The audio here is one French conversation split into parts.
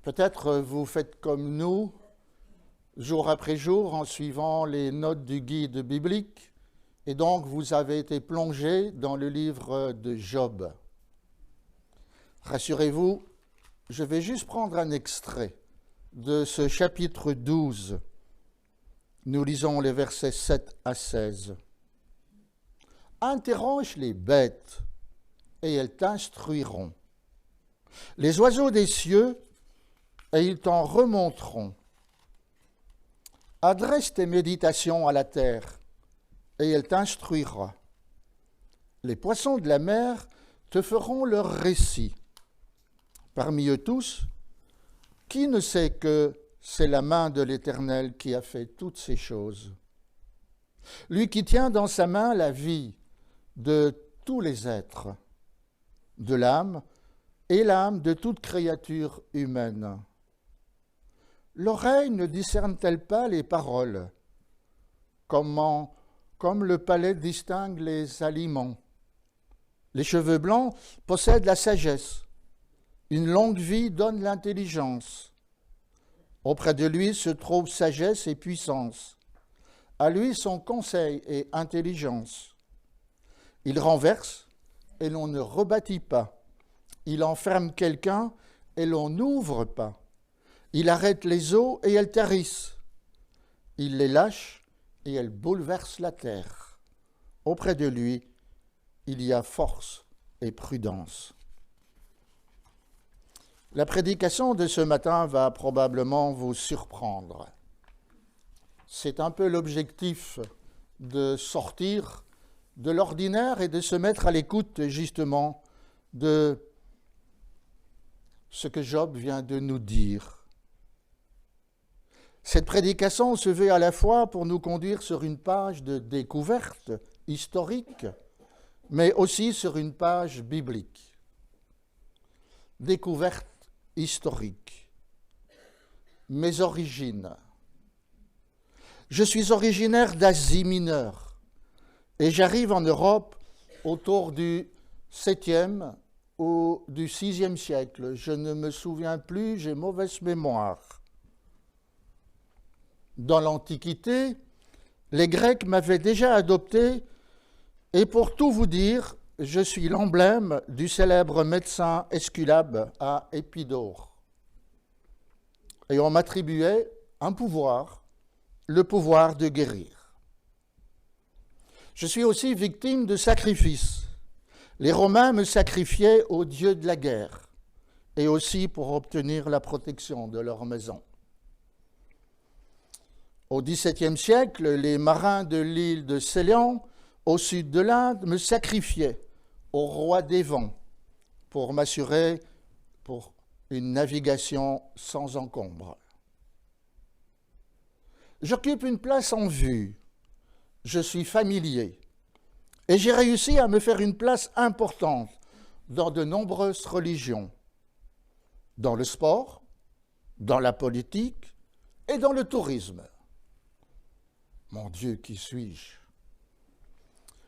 Peut-être vous faites comme nous, jour après jour, en suivant les notes du guide biblique, et donc vous avez été plongé dans le livre de Job. Rassurez-vous, je vais juste prendre un extrait de ce chapitre 12. Nous lisons les versets 7 à 16. « Interroge les bêtes, et elles t'instruiront. Les oiseaux des cieux, et ils t'en remonteront. Adresse tes méditations à la terre, et elle t'instruira. Les poissons de la mer te feront leur récit. Parmi eux tous, qui ne sait que c'est la main de l'Éternel qui a fait toutes ces choses? Lui qui tient dans sa main la vie de tous les êtres, de l'âme et l'âme de toute créature humaine. L'oreille ne discerne-t-elle pas les paroles, comme le palais distingue les aliments? Les cheveux blancs possèdent la sagesse. Une longue vie donne l'intelligence. Auprès de lui se trouvent sagesse et puissance. À lui sont conseil et intelligence. Il renverse et l'on ne rebâtit pas. Il enferme quelqu'un et l'on n'ouvre pas. Il arrête les eaux et elles tarissent. Il les lâche et elles bouleversent la terre. Auprès de lui, il y a force et prudence. La prédication de ce matin va probablement vous surprendre. C'est un peu l'objectif de sortir de l'ordinaire et de se mettre à l'écoute justement de ce que Job vient de nous dire. Cette prédication se veut à la fois pour nous conduire sur une page de découverte historique, mais aussi sur une page biblique. Découverte historique. Mes origines. Je suis originaire d'Asie mineure et j'arrive en Europe autour du 7e ou du 6e siècle. Je ne me souviens plus, j'ai mauvaise mémoire. Dans l'Antiquité, les Grecs m'avaient déjà adopté et pour tout vous dire, je suis l'emblème du célèbre médecin Esculape à Épidaure. Et on m'attribuait un pouvoir, le pouvoir de guérir. Je suis aussi victime de sacrifices. Les Romains me sacrifiaient aux dieux de la guerre et aussi pour obtenir la protection de leur maison. Au XVIIe siècle, les marins de l'île de Ceylan, au sud de l'Inde, me sacrifiaient au roi des vents pour m'assurer pour une navigation sans encombre. J'occupe une place en vue, je suis familier et j'ai réussi à me faire une place importante dans de nombreuses religions, dans le sport, dans la politique et dans le tourisme. Mon Dieu, qui suis-je?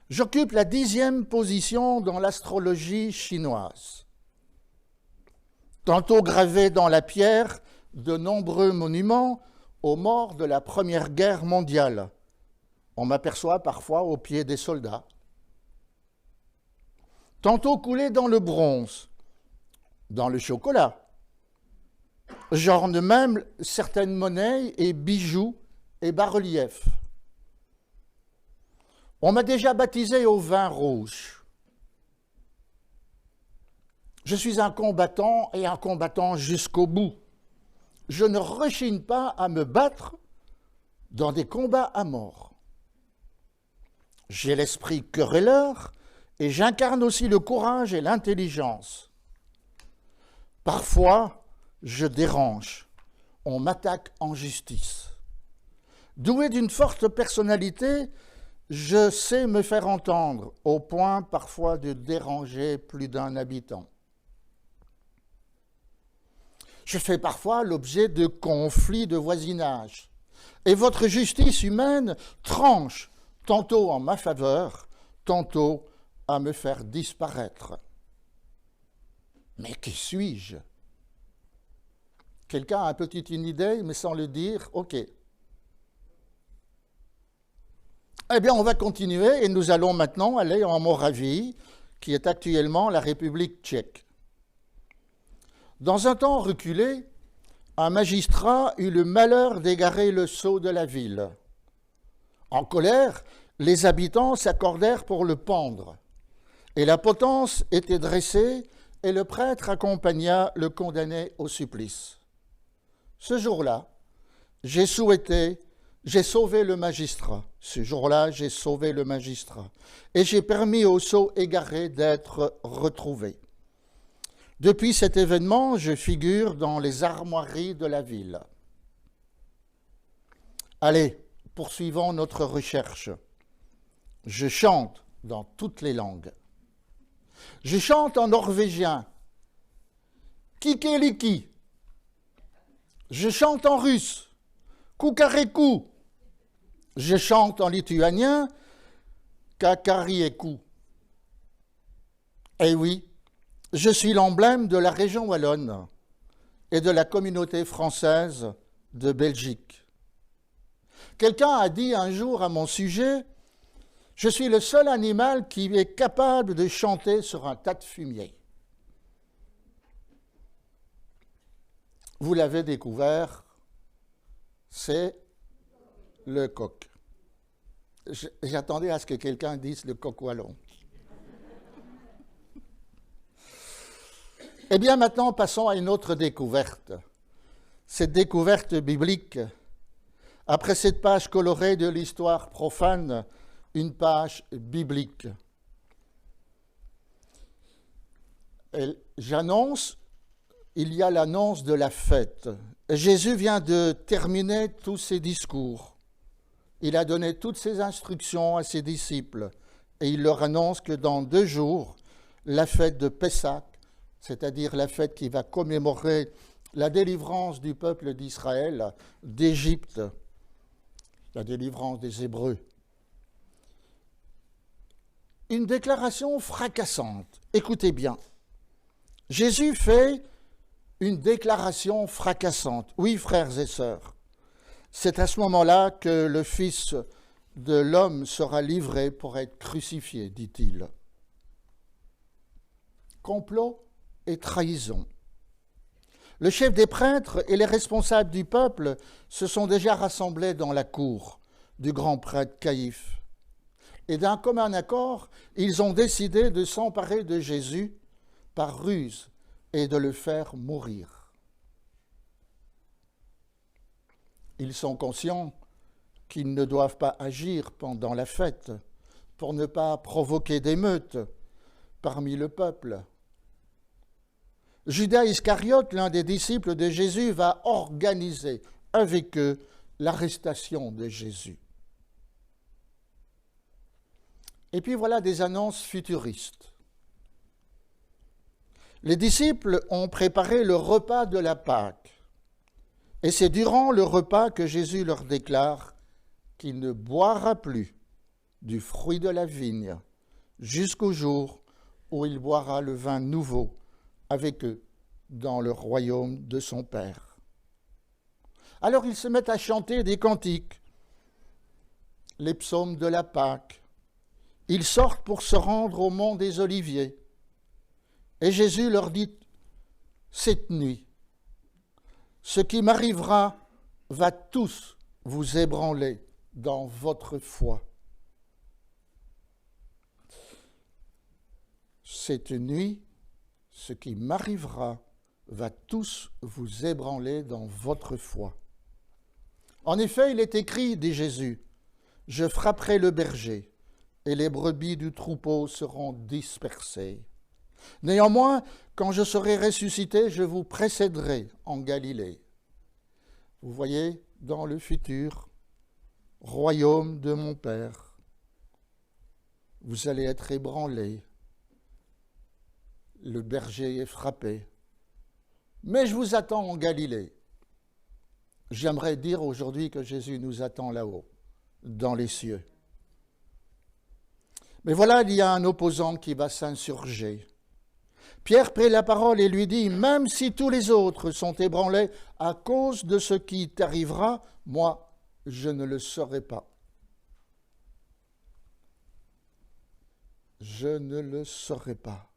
J'occupe la 10e position dans l'astrologie chinoise. Tantôt gravé dans la pierre de nombreux monuments aux morts de la Première Guerre mondiale. On m'aperçoit parfois aux pieds des soldats. Tantôt coulé dans le bronze, dans le chocolat. J'orne même certaines monnaies et bijoux et bas-reliefs. On m'a déjà baptisé au vin rouge. Je suis un combattant et un combattant jusqu'au bout. Je ne rechigne pas à me battre dans des combats à mort. J'ai l'esprit querelleur et j'incarne aussi le courage et l'intelligence. Parfois, je dérange. On m'attaque en justice. Doué d'une forte personnalité, je sais me faire entendre, au point parfois de déranger plus d'un habitant. Je fais parfois l'objet de conflits de voisinage. Et votre justice humaine tranche, tantôt en ma faveur, tantôt à me faire disparaître. Mais qui suis-je? Quelqu'un a peut-être une idée, mais sans le dire, ok. Eh bien, on va continuer et nous allons maintenant aller en Moravie, qui est actuellement la République tchèque. Dans un temps reculé, un magistrat eut le malheur d'égarer le sceau de la ville. En colère, les habitants s'accordèrent pour le pendre, et la potence était dressée, et le prêtre accompagna le condamné au supplice. Ce jour-là, j'ai sauvé le magistrat. Ce jour-là, j'ai sauvé le magistrat. Et j'ai permis au sceau égaré d'être retrouvé. Depuis cet événement, je figure dans les armoiries de la ville. Allez, poursuivons notre recherche. Je chante dans toutes les langues. Je chante en norvégien. Kikeliki. Je chante en russe. Kukareku. Je chante en lituanien. Kakarieku. Eh oui, je suis l'emblème de la région wallonne et de la communauté française de Belgique. Quelqu'un a dit un jour à mon sujet, je suis le seul animal qui est capable de chanter sur un tas de fumier. Vous l'avez découvert, c'est le coq. J'attendais à ce que quelqu'un dise le coq wallon. Eh bien, maintenant, passons à une autre découverte. Cette découverte biblique, après cette page colorée de l'histoire profane, une page biblique. J'annonce, il y a l'annonce de la fête. Jésus vient de terminer tous ses discours. Il a donné toutes ses instructions à ses disciples et il leur annonce que dans 2 jours, la fête de Pessah, c'est-à-dire la fête qui va commémorer la délivrance du peuple d'Israël d'Égypte, la délivrance des Hébreux. Une déclaration fracassante. Écoutez bien. Jésus fait une déclaration fracassante. Oui, frères et sœurs, c'est à ce moment-là que le Fils de l'homme sera livré pour être crucifié, dit-il. Complot et trahison. Le chef des prêtres et les responsables du peuple se sont déjà rassemblés dans la cour du grand prêtre Caïphe. Et d'un commun accord, ils ont décidé de s'emparer de Jésus par ruse et de le faire mourir. Ils sont conscients qu'ils ne doivent pas agir pendant la fête pour ne pas provoquer d'émeutes parmi le peuple. Judas Iscariote, l'un des disciples de Jésus, va organiser avec eux l'arrestation de Jésus. Et puis voilà des annonces futuristes. Les disciples ont préparé le repas de la Pâque. Et c'est durant le repas que Jésus leur déclare qu'il ne boira plus du fruit de la vigne jusqu'au jour où il boira le vin nouveau avec eux dans le royaume de son Père. Alors ils se mettent à chanter des cantiques, les psaumes de la Pâque. Ils sortent pour se rendre au mont des Oliviers. Et Jésus leur dit, cette nuit, ce qui m'arrivera va tous vous ébranler dans votre foi. Cette nuit, ce qui m'arrivera va tous vous ébranler dans votre foi. En effet, il est écrit, dit Jésus, je frapperai le berger, et les brebis du troupeau seront dispersées. Néanmoins, quand je serai ressuscité, je vous précéderai en Galilée. Vous voyez, dans le futur, royaume de mon Père, vous allez être ébranlés. Le berger est frappé. Mais je vous attends en Galilée. J'aimerais dire aujourd'hui que Jésus nous attend là-haut, dans les cieux. Mais voilà, il y a un opposant qui va s'insurger. Pierre prit la parole et lui dit, « Même si tous les autres sont ébranlés à cause de ce qui t'arrivera, moi, je ne le saurai pas. » Je ne le saurai pas.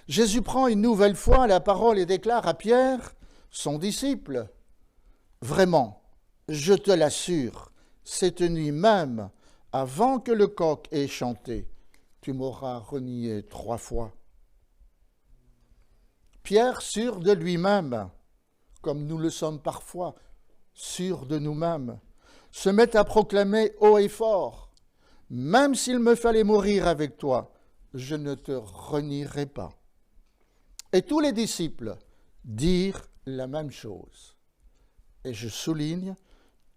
Jésus prend une nouvelle fois la parole et déclare à Pierre, son disciple, « Vraiment, je te l'assure, cette nuit même, avant que le coq ait chanté, tu m'auras renié 3 fois. » Pierre, sûr de lui-même, comme nous le sommes parfois, sûrs de nous-mêmes, se met à proclamer haut et fort, « Même s'il me fallait mourir avec toi, je ne te renierai pas. » Et tous les disciples dirent la même chose. Et je souligne,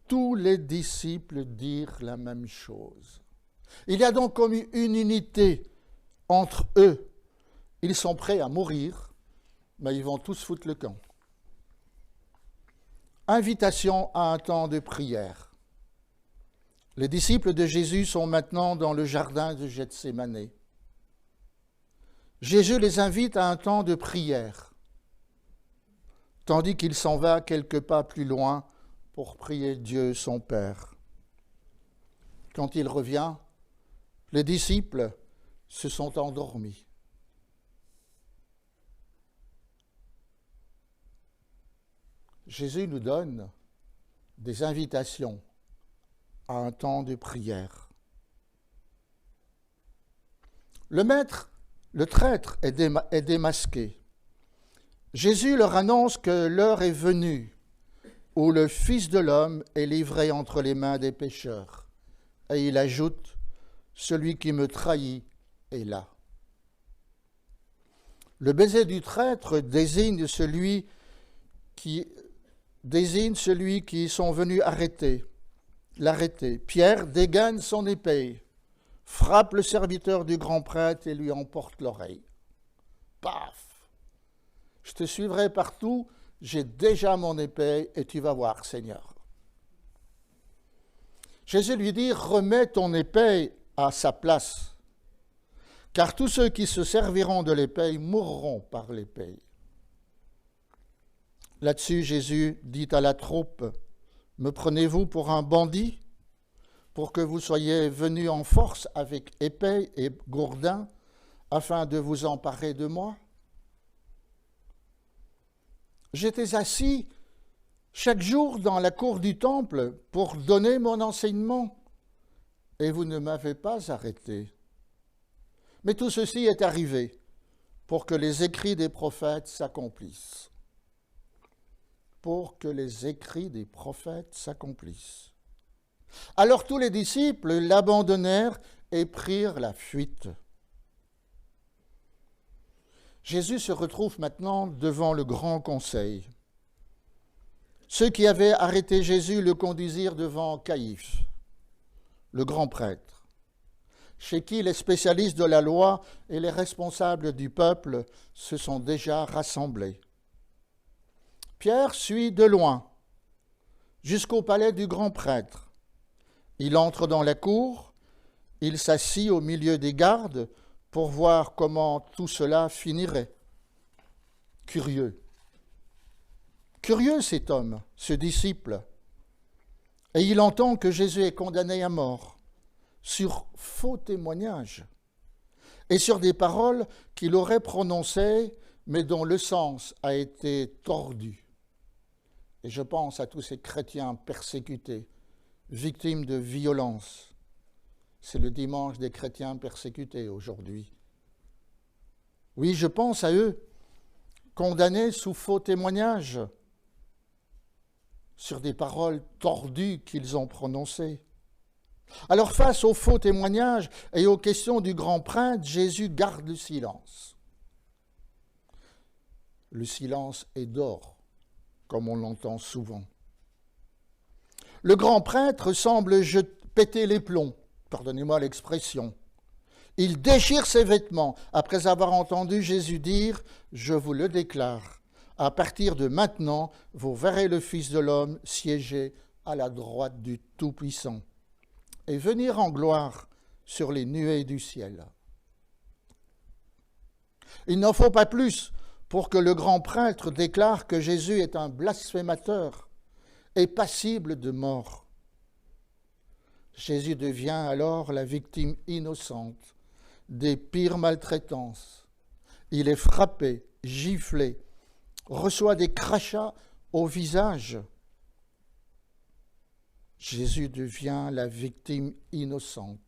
tous les disciples dirent la même chose. Il y a donc comme une unité entre eux. Ils sont prêts à mourir, mais ils vont tous foutre le camp. Invitation à un temps de prière. Les disciples de Jésus sont maintenant dans le jardin de Gethsémane. Jésus les invite à un temps de prière, tandis qu'il s'en va quelques pas plus loin pour prier Dieu son Père. Quand il revient, les disciples se sont endormis. Jésus nous donne des invitations à un temps de prière. Le traître est démasqué. Jésus leur annonce que l'heure est venue où le Fils de l'homme est livré entre les mains des pécheurs. Et il ajoute, « Celui qui me trahit est là. » Le baiser du traître désigne celui qui sont venus l'arrêter. Pierre dégaine son épée, frappe le serviteur du grand prêtre et lui emporte l'oreille. Paf! Je te suivrai partout, j'ai déjà mon épée et tu vas voir, Seigneur. Jésus lui dit, remets ton épée à sa place, car tous ceux qui se serviront de l'épée mourront par l'épée. Là-dessus, Jésus dit à la troupe, me prenez-vous pour un bandit, pour que vous soyez venus en force avec épée et gourdin, afin de vous emparer de moi? J'étais assis chaque jour dans la cour du temple pour donner mon enseignement, et vous ne m'avez pas arrêté. Mais tout ceci est arrivé pour que les écrits des prophètes s'accomplissent. Pour que les écrits des prophètes s'accomplissent. Alors tous les disciples l'abandonnèrent et prirent la fuite. Jésus se retrouve maintenant devant le grand conseil. Ceux qui avaient arrêté Jésus le conduisirent devant Caïphe, le grand prêtre, chez qui les spécialistes de la loi et les responsables du peuple se sont déjà rassemblés. Pierre suit de loin, jusqu'au palais du grand prêtre. Il entre dans la cour, il s'assit au milieu des gardes pour voir comment tout cela finirait. Curieux cet homme, ce disciple. Et il entend que Jésus est condamné à mort sur faux témoignage et sur des paroles qu'il aurait prononcées mais dont le sens a été tordu. Et je pense à tous ces chrétiens persécutés, victimes de violences. C'est le dimanche des chrétiens persécutés aujourd'hui. Oui, je pense à eux, condamnés sous faux témoignages, sur des paroles tordues qu'ils ont prononcées. Alors face aux faux témoignages et aux questions du grand prêtre, Jésus garde le silence. Le silence est d'or, comme on l'entend souvent. Le grand prêtre semble péter les plombs, pardonnez-moi l'expression. Il déchire ses vêtements après avoir entendu Jésus dire « Je vous le déclare, à partir de maintenant, vous verrez le Fils de l'homme siéger à la droite du Tout-Puissant et venir en gloire sur les nuées du ciel. » Il n'en faut pas plus pour que le grand prêtre déclare que Jésus est un blasphémateur et passible de mort. Jésus devient alors la victime innocente des pires maltraitances. Il est frappé, giflé, reçoit des crachats au visage. Jésus devient la victime innocente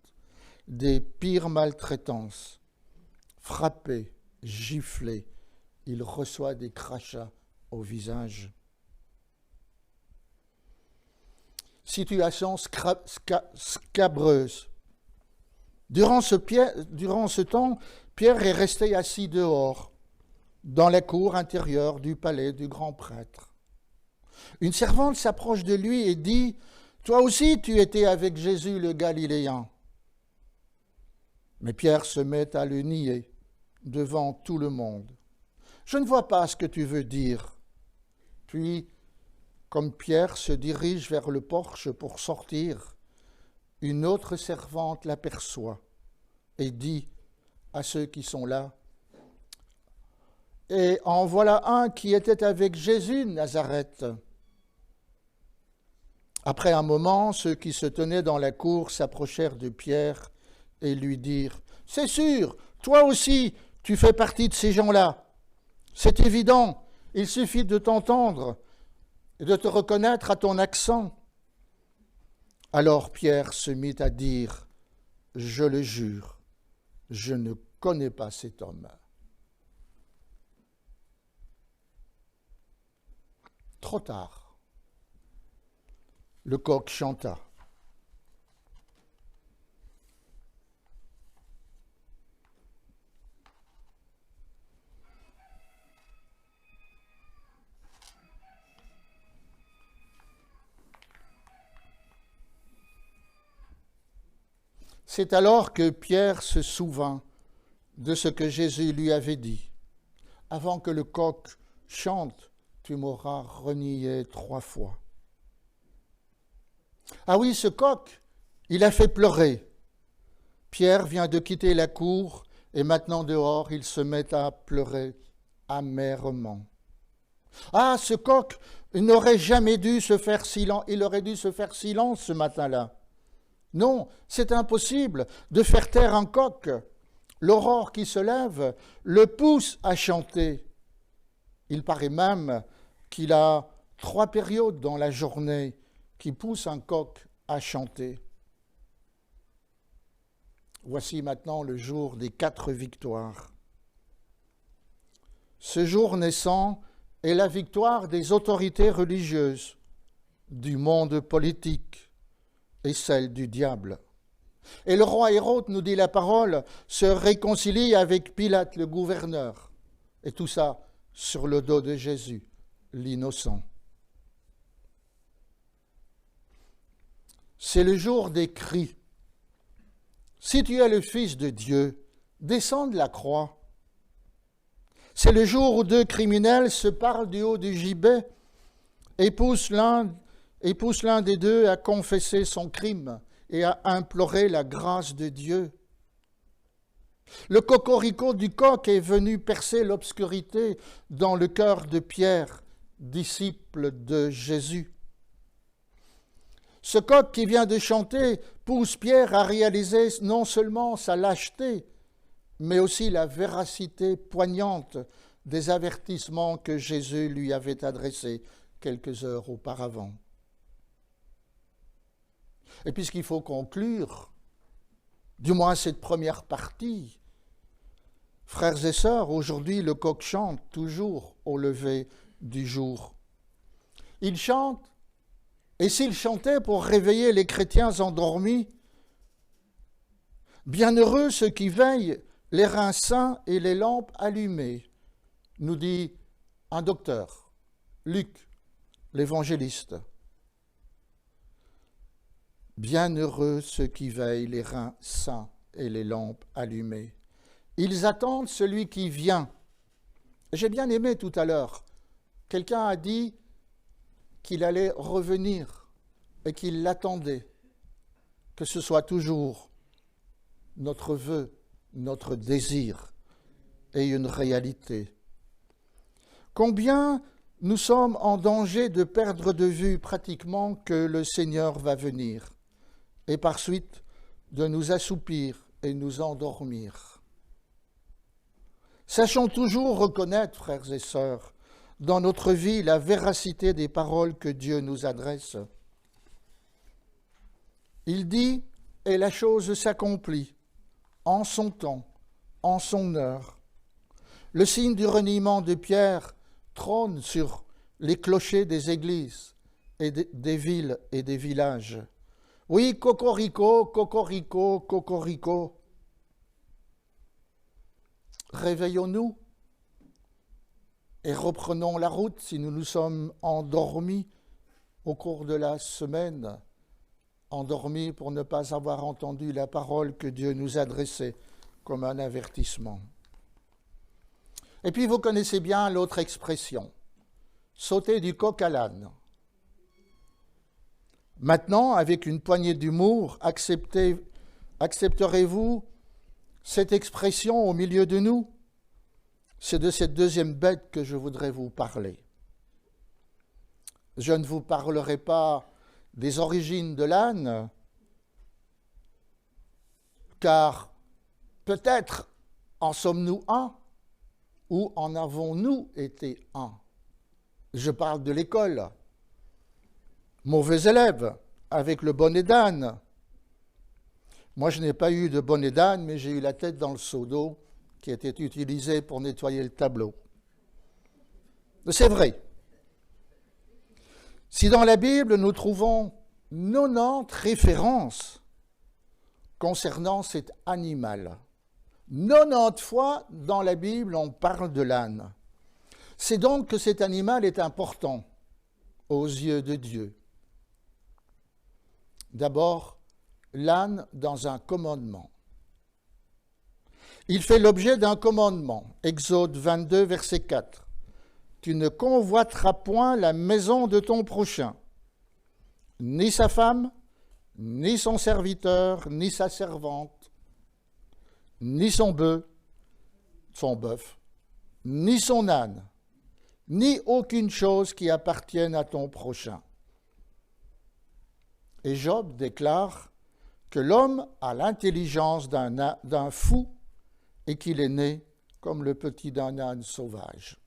des pires maltraitances. Frappé, giflé, il reçoit des crachats au visage. Situation scabreuse. Durant ce temps, Pierre est resté assis dehors, dans la cour intérieure du palais du grand prêtre. Une servante s'approche de lui et dit « Toi aussi tu étais avec Jésus le Galiléen ». Mais Pierre se met à le nier devant tout le monde. « Je ne vois pas ce que tu veux dire. » Puis, comme Pierre se dirige vers le porche pour sortir, une autre servante l'aperçoit et dit à ceux qui sont là, « Et en voilà un qui était avec Jésus de Nazareth. » Après un moment, ceux qui se tenaient dans la cour s'approchèrent de Pierre et lui dirent, « C'est sûr, toi aussi, tu fais partie de ces gens-là. C'est évident, il suffit de t'entendre et de te reconnaître à ton accent. » Alors Pierre se mit à dire, « Je le jure, je ne connais pas cet homme. » Trop tard, le coq chanta. C'est alors que Pierre se souvint de ce que Jésus lui avait dit. « Avant que le coq chante, tu m'auras renié 3 fois. » Ah oui, ce coq, il a fait pleurer. Pierre vient de quitter la cour et maintenant dehors, il se met à pleurer amèrement. Ah, ce coq, il n'aurait jamais dû se faire silence, il aurait dû se faire silence ce matin-là. Non, c'est impossible de faire taire un coq. L'aurore qui se lève le pousse à chanter. Il paraît même qu'il a 3 périodes dans la journée qui poussent un coq à chanter. Voici maintenant le jour des 4 victoires. Ce jour naissant est la victoire des autorités religieuses, du monde politique et celle du diable. Et le roi Hérode, nous dit la parole, se réconcilie avec Pilate, le gouverneur. Et tout ça sur le dos de Jésus, l'innocent. C'est le jour des cris. Si tu es le Fils de Dieu, descends de la croix. C'est le jour où 2 criminels se parlent du haut du gibet et poussent l'un des deux à confesser son crime et à implorer la grâce de Dieu. Le cocorico du coq est venu percer l'obscurité dans le cœur de Pierre, disciple de Jésus. Ce coq qui vient de chanter pousse Pierre à réaliser non seulement sa lâcheté, mais aussi la véracité poignante des avertissements que Jésus lui avait adressés quelques heures auparavant. Et puisqu'il faut conclure, du moins cette première partie, frères et sœurs, aujourd'hui le coq chante toujours au lever du jour. Il chante, et s'il chantait pour réveiller les chrétiens endormis, bienheureux ceux qui veillent, les reins sains et les lampes allumées, nous dit un docteur, Luc, l'évangéliste. Bienheureux ceux qui veillent, les reins sains et les lampes allumées. Ils attendent celui qui vient. J'ai bien aimé tout à l'heure, quelqu'un a dit qu'il allait revenir et qu'il l'attendait, que ce soit toujours notre vœu, notre désir, et une réalité. Combien nous sommes en danger de perdre de vue pratiquement que le Seigneur va venir, et par suite de nous assoupir et nous endormir. Sachons toujours reconnaître, frères et sœurs, dans notre vie la véracité des paroles que Dieu nous adresse. Il dit, et la chose s'accomplit, en son temps, en son heure. Le signe du reniement de Pierre trône sur les clochers des églises et des villes et des villages. Oui, cocorico, cocorico, cocorico. Réveillons-nous et reprenons la route si nous nous sommes endormis au cours de la semaine, endormis pour ne pas avoir entendu la parole que Dieu nous adressait comme un avertissement. Et puis vous connaissez bien l'autre expression, sauter du coq à l'âne. Maintenant, avec une poignée d'humour, accepterez-vous cette expression au milieu de nous? C'est de cette deuxième bête que je voudrais vous parler. Je ne vous parlerai pas des origines de l'âne, car peut-être en sommes-nous un, ou en avons-nous été un? Je parle de l'école. Mauvais élève, avec le bonnet d'âne. Moi, je n'ai pas eu de bonnet d'âne, mais j'ai eu la tête dans le seau d'eau qui était utilisé pour nettoyer le tableau. C'est vrai. Si dans la Bible, nous trouvons 90 références concernant cet animal, 90 fois dans la Bible, on parle de l'âne. C'est donc que cet animal est important aux yeux de Dieu. D'abord, l'âne dans un commandement. Il fait l'objet d'un commandement. Exode 22, verset 4. Tu ne convoiteras point la maison de ton prochain, ni sa femme, ni son serviteur, ni sa servante, ni son bœuf, ni son âne, ni aucune chose qui appartienne à ton prochain. Et Job déclare que l'homme a l'intelligence d'un fou et qu'il est né comme le petit d'un âne sauvage.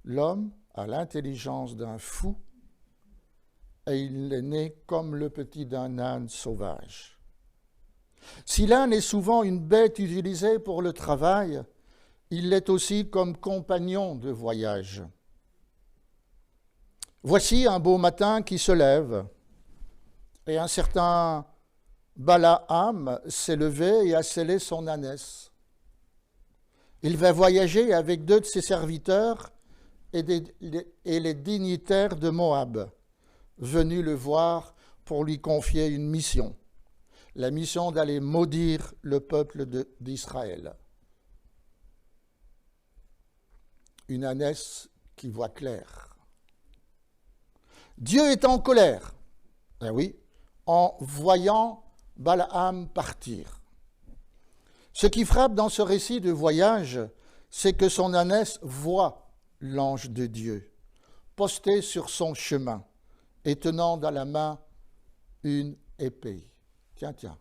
L'homme a l'intelligence d'un fou et il est né comme le petit d'un âne sauvage. Si l'âne est souvent une bête utilisée pour le travail, il l'est aussi comme compagnon de voyage. Voici un beau matin qui se lève, et un certain Balaam s'est levé et a scellé son ânesse. Il va voyager avec 2 de ses serviteurs et les dignitaires de Moab, venus le voir pour lui confier une mission, la mission d'aller maudire le peuple d'Israël. Une ânesse qui voit clair. Dieu est en colère, eh oui, en voyant Balaam partir. Ce qui frappe dans ce récit de voyage, c'est que son ânesse voit l'ange de Dieu, posté sur son chemin et tenant dans la main une épée. Tiens.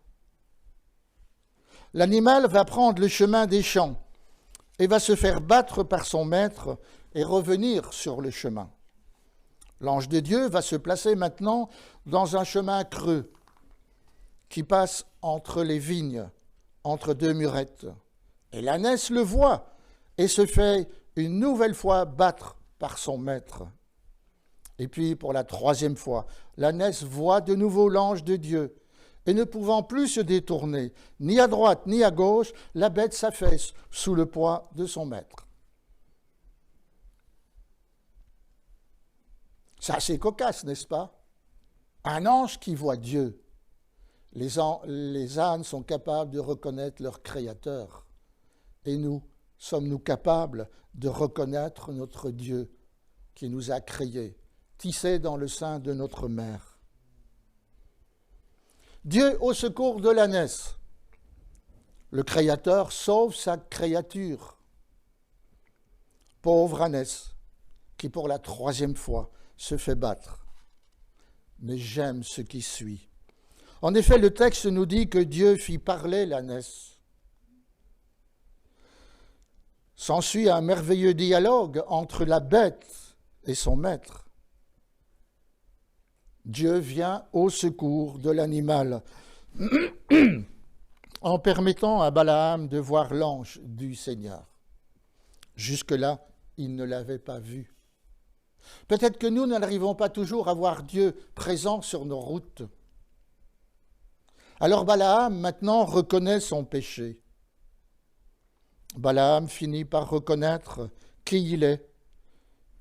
L'animal va prendre le chemin des champs et va se faire battre par son maître et revenir sur le chemin. L'ange de Dieu va se placer maintenant dans un chemin creux qui passe entre les vignes, entre 2 murettes. Et l'ânesse le voit et se fait une nouvelle fois battre par son maître. Et puis, pour la 3e fois, l'ânesse voit de nouveau l'ange de Dieu. Et ne pouvant plus se détourner, ni à droite ni à gauche, la bête s'affaisse sous le poids de son maître. C'est assez cocasse, n'est-ce pas? Un ange qui voit Dieu. Les ânes sont capables de reconnaître leur Créateur. Et nous, sommes-nous capables de reconnaître notre Dieu qui nous a créés, tissés dans le sein de notre mère? Dieu au secours de l'ânesse. Le Créateur sauve sa créature. Pauvre ânesse, qui pour la 3e fois se fait battre. Mais j'aime ce qui suit. En effet, le texte nous dit que Dieu fit parler l'ânesse. S'ensuit un merveilleux dialogue entre la bête et son maître. Dieu vient au secours de l'animal en permettant à Balaam de voir l'ange du Seigneur. Jusque-là, il ne l'avait pas vu. Peut-être que nous n'arrivons pas toujours à voir Dieu présent sur nos routes. Alors Balaam maintenant reconnaît son péché. Balaam finit par reconnaître qui il est,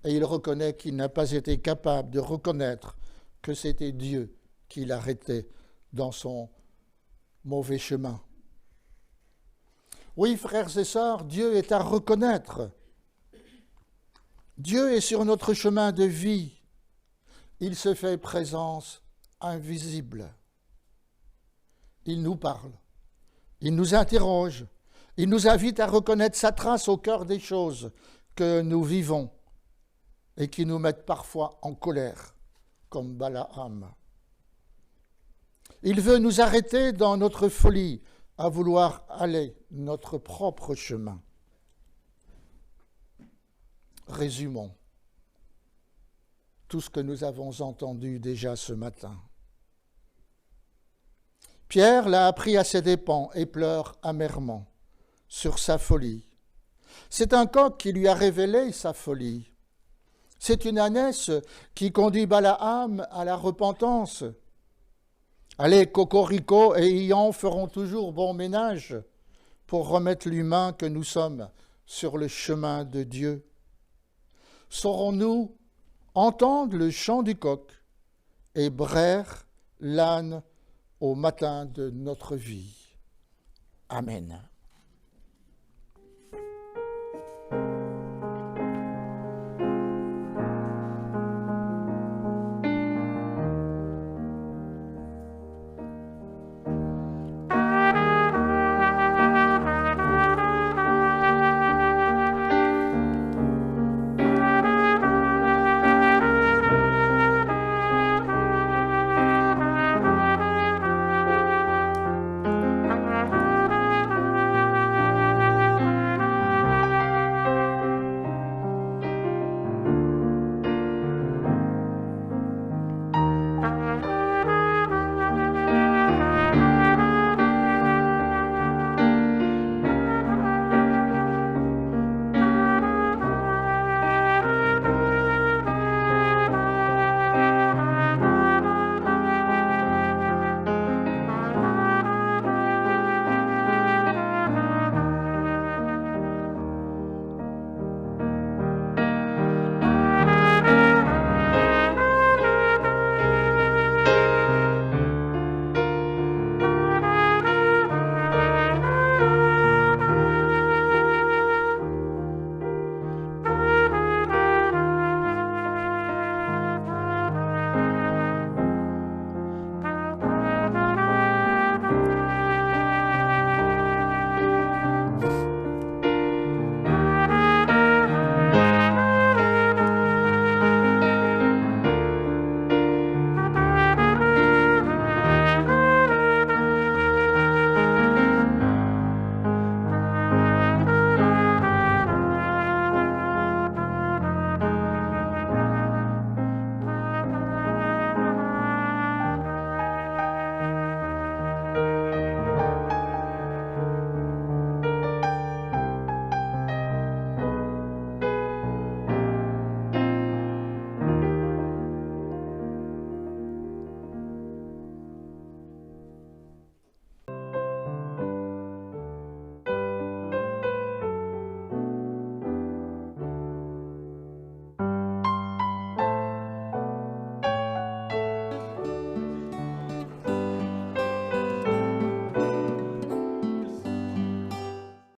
et il reconnaît qu'il n'a pas été capable de reconnaître que c'était Dieu qui l'arrêtait dans son mauvais chemin. Oui, frères et sœurs, Dieu est à reconnaître. Dieu est sur notre chemin de vie. Il se fait présence invisible. Il nous parle, il nous interroge, il nous invite à reconnaître sa trace au cœur des choses que nous vivons et qui nous mettent parfois en colère, comme Balaam. Il veut nous arrêter dans notre folie à vouloir aller notre propre chemin. Résumons tout ce que nous avons entendu déjà ce matin. Pierre l'a appris à ses dépens et pleure amèrement sur sa folie. C'est un coq qui lui a révélé sa folie. C'est une ânesse qui conduit Balaam à la repentance. Allez, Cocorico et Ian feront toujours bon ménage pour remettre l'humain que nous sommes sur le chemin de Dieu. Saurons-nous entendre le chant du coq et braire l'âne au matin de notre vie. Amen.